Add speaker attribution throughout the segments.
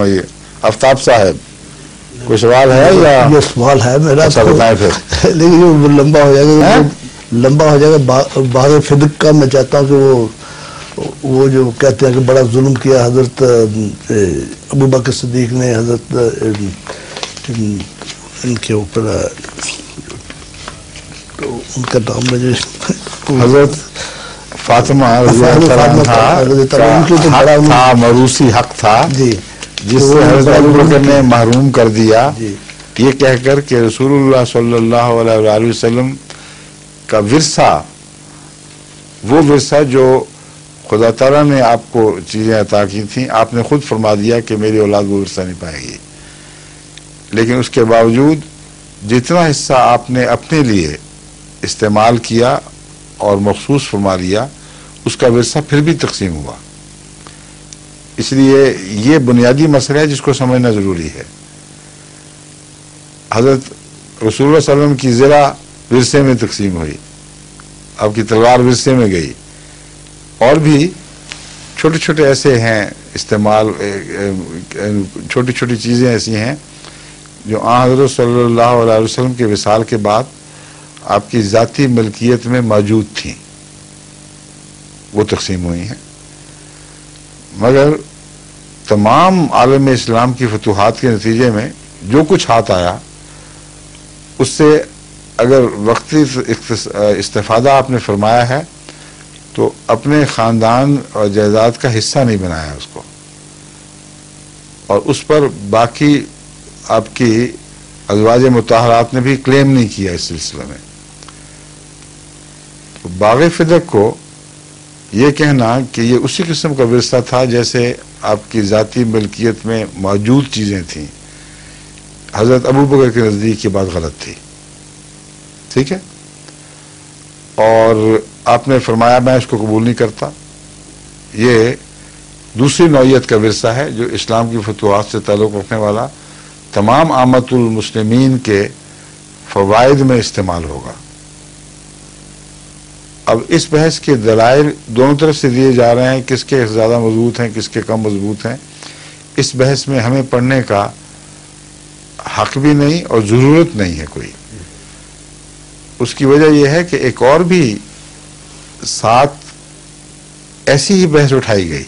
Speaker 1: فرمائیے آفتاب صاحب، کوئی سوال ہے یا
Speaker 2: یہ سوال ہے میرا؟
Speaker 1: اچھا بتائیں پھر،
Speaker 2: لیکن یہ لمبا ہو جائے گا، لمبا ہو جائے گا. باغ فدق کا میں چاہتا ہوں کہ وہ جو کہتے ہیں کہ بڑا ظلم کیا حضرت ابو بکر صدیق نے حضرت ان کے اوپر، ان کا نام مجھے
Speaker 1: حضرت فاطمہ رضی اللہ عنہا تھا، موروثی حق تھا جس سے حضرت ابو بکر نے محروم کر دیا، یہ کہہ کر کہ رسول اللہ صلی اللہ علیہ وآلہ وسلم کا ورثہ، وہ ورثہ جو خدا تعالیٰ نے آپ کو چیزیں عطا کی تھیں، آپ نے خود فرما دیا کہ میری اولاد وہ ورثہ نہیں پائے گی، لیکن اس کے باوجود جتنا حصہ آپ نے اپنے لیے استعمال کیا اور مخصوص فرما لیا، اس کا ورثہ پھر بھی تقسیم ہوا. اس لیے یہ بنیادی مسئلہ ہے جس کو سمجھنا ضروری ہے. حضرت رسول اللہ صلی اللہ علیہ وسلم کی زرہ ورثے میں تقسیم ہوئی، آپ کی تلوار ورثے میں گئی، اور بھی چھوٹے چھوٹے ایسے ہیں استعمال، چھوٹی چھوٹی چیزیں ایسی ہیں جو آن حضرت صلی اللہ علیہ وسلم کے وصال کے بعد آپ کی ذاتی ملکیت میں موجود تھیں، وہ تقسیم ہوئی ہیں. مگر تمام عالم اسلام کی فتوحات کے نتیجے میں جو کچھ ہاتھ آیا، اس سے اگر وقتی استفادہ آپ نے فرمایا ہے تو اپنے خاندان اور جائیداد کا حصہ نہیں بنایا اس کو، اور اس پر باقی آپ کی ازواج مطہرات نے بھی کلیم نہیں کیا اس سلسلے میں. باغ فدق کو یہ کہنا کہ یہ اسی قسم کا ورثہ تھا جیسے آپ کی ذاتی ملکیت میں موجود چیزیں تھیں، حضرت ابو بکر کے نزدیک یہ بات غلط تھی. ٹھیک ہے، اور آپ نے فرمایا میں اس کو قبول نہیں کرتا. یہ دوسری نوعیت کا ورثہ ہے جو اسلام کی فتوحات سے تعلق رکھنے والا تمام عامت المسلمین کے فوائد میں استعمال ہوگا. اب اس بحث کے دلائل دونوں طرف سے دیے جا رہے ہیں، کس کے زیادہ مضبوط ہیں کس کے کم مضبوط ہیں. اس بحث میں ہمیں پڑھنے کا حق بھی نہیں اور ضرورت نہیں ہے کوئی. اس کی وجہ یہ ہے کہ ایک اور بھی ساتھ ایسی ہی بحث اٹھائی گئی،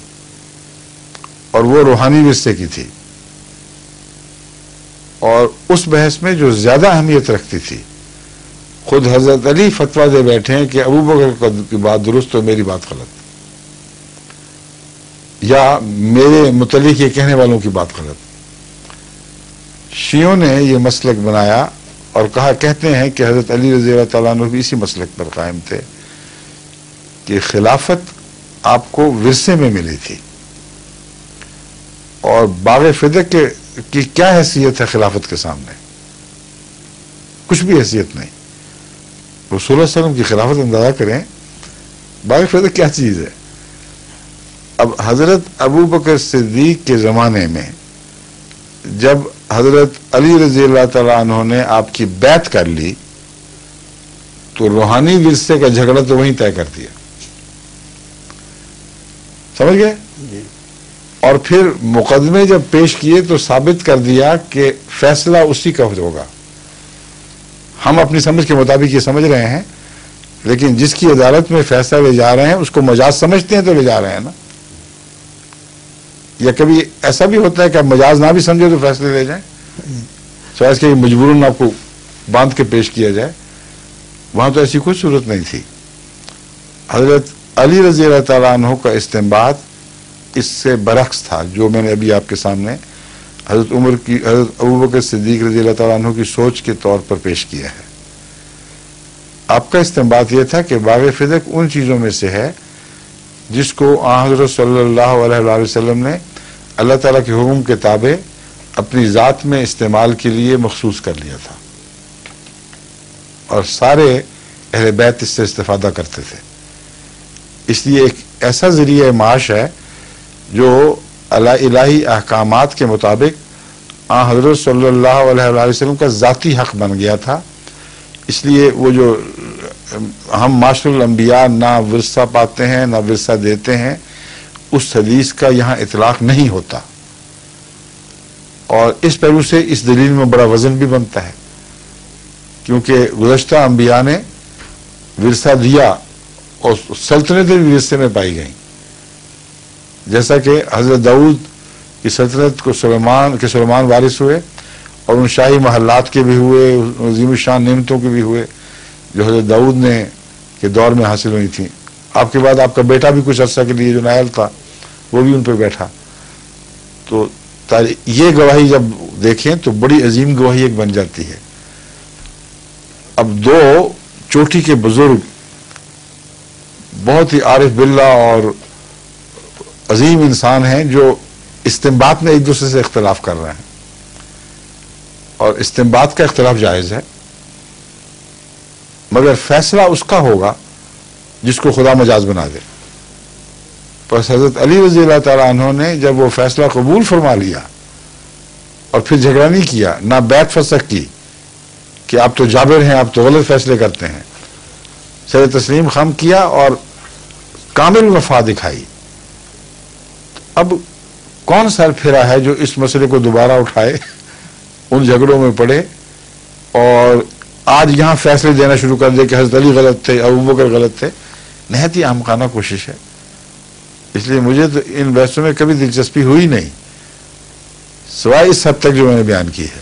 Speaker 1: اور وہ روحانی ورثے کی تھی، اور اس بحث میں جو زیادہ اہمیت رکھتی تھی، خود حضرت علی فتویٰ دے بیٹھے ہیں کہ ابو بکر کی بات درست اور میری بات غلط، یا میرے متعلق یہ کہنے والوں کی بات غلط. شیعوں نے یہ مسلک بنایا اور کہتے ہیں کہ حضرت علی رضی اللہ تعالیٰ عنہ بھی اسی مسلک پر قائم تھے کہ خلافت آپ کو ورثے میں ملی تھی، اور باغ فدق کی کیا حیثیت ہے خلافت کے سامنے؟ کچھ بھی حیثیت نہیں. رسول اللہ صلی اللہ علیہ وسلم کی خلافت اندازہ کریں، باغ فدق کیا چیز ہے. اب حضرت ابو بکر صدیق کے زمانے میں جب حضرت علی رضی اللہ تعالیٰ عنہ نے آپ کی بیعت کر لی تو روحانی ورثے کا جھگڑا تو وہیں طے کر دیا. سمجھ گئے؟ اور پھر مقدمے جب پیش کیے تو ثابت کر دیا کہ فیصلہ اسی کا ہوگا. ہم اپنی سمجھ کے مطابق یہ سمجھ رہے ہیں، لیکن جس کی عدالت میں فیصلہ لے جا رہے ہیں اس کو مجاز سمجھتے ہیں تو لے جا رہے ہیں نا. یا کبھی ایسا بھی ہوتا ہے کہ آپ مجاز نہ بھی سمجھے تو فیصلے لے جائیں، سوائے اس کے مجبوراً آپ کو باندھ کے پیش کیا جائے. وہاں تو ایسی کوئی صورت نہیں تھی. حضرت علی رضی اللہ تعالیٰ عنہ کا استنباط اس سے برعکس تھا، جو میں نے ابھی آپ کے سامنے حضرت ابو بکر صدیق رضی اللہ تعالیٰ عنہ کی سوچ کے طور پر پیش کیا ہے. آپ کا استنباط یہ تھا کہ باغ فدق ان چیزوں میں سے ہے جس کو حضرت صلی اللہ علیہ وسلم نے اللہ تعالیٰ کے حکم کے تابع اپنی ذات میں استعمال کے لیے مخصوص کر لیا تھا، اور سارے اہل بیت اس سے استفادہ کرتے تھے. اس لیے ایک ایسا ذریعہ معاش ہے جو الہی احکامات کے مطابق حضرت صلی اللہ علیہ وسلم کا ذاتی حق بن گیا تھا. اس لیے وہ جو ہم معاشر الانبیاء نہ ورثہ پاتے ہیں نہ ورثہ دیتے ہیں، اس حدیث کا یہاں اطلاق نہیں ہوتا. اور اس پہلو سے اس دلیل میں بڑا وزن بھی بنتا ہے، کیونکہ گزشتہ انبیاء نے ورثہ دیا اور سلطنتیں بھی ورثے میں پائی گئیں، جیسا کہ حضرت داؤد کی سلطنت کو سلیمان وارث ہوئے، اور ان شاہی محلات کے بھی ہوئے، عظیم الشان نعمتوں کے بھی ہوئے جو حضرت داؤد نے کے دور میں حاصل ہوئی تھیں۔ آپ کے بعد آپ کا بیٹا بھی کچھ عرصہ کے لیے جو نائل تھا وہ بھی ان پہ بیٹھا۔ تو یہ گواہی جب دیکھیں تو بڑی عظیم گواہی ایک بن جاتی ہے۔ اب دو چوٹی کے بزرگ بہت ہی عارف باللہ اور عظیم انسان ہیں جو استنباط میں ایک دوسرے سے اختلاف کر رہے ہیں، اور استنباط کا اختلاف جائز ہے، مگر فیصلہ اس کا ہوگا جس کو خدا مجاز بنا دے۔ بس حضرت علی رضی اللہ تعالیٰ عنہ نے جب وہ فیصلہ قبول فرما لیا اور پھر جھگڑا نہیں کیا، نہ بیعت فسخ کی کہ آپ تو جابر ہیں، آپ تو غلط فیصلے کرتے ہیں، سر تسلیم خم کیا اور کامل وفا دکھائی۔ اب کون سر پھرا ہے جو اس مسئلے کو دوبارہ اٹھائے، ان جھگڑوں میں پڑے اور آج یہاں فیصلے دینا شروع کر دے کہ حضرت علی غلط تھے، ابوبکر غلط تھے؟ نہایت ہی احمقانہ کوشش ہے۔ اس لیے مجھے تو ان بحثوں میں کبھی دلچسپی ہوئی نہیں، سوائے اس حد تک جو میں نے بیان کی ہے۔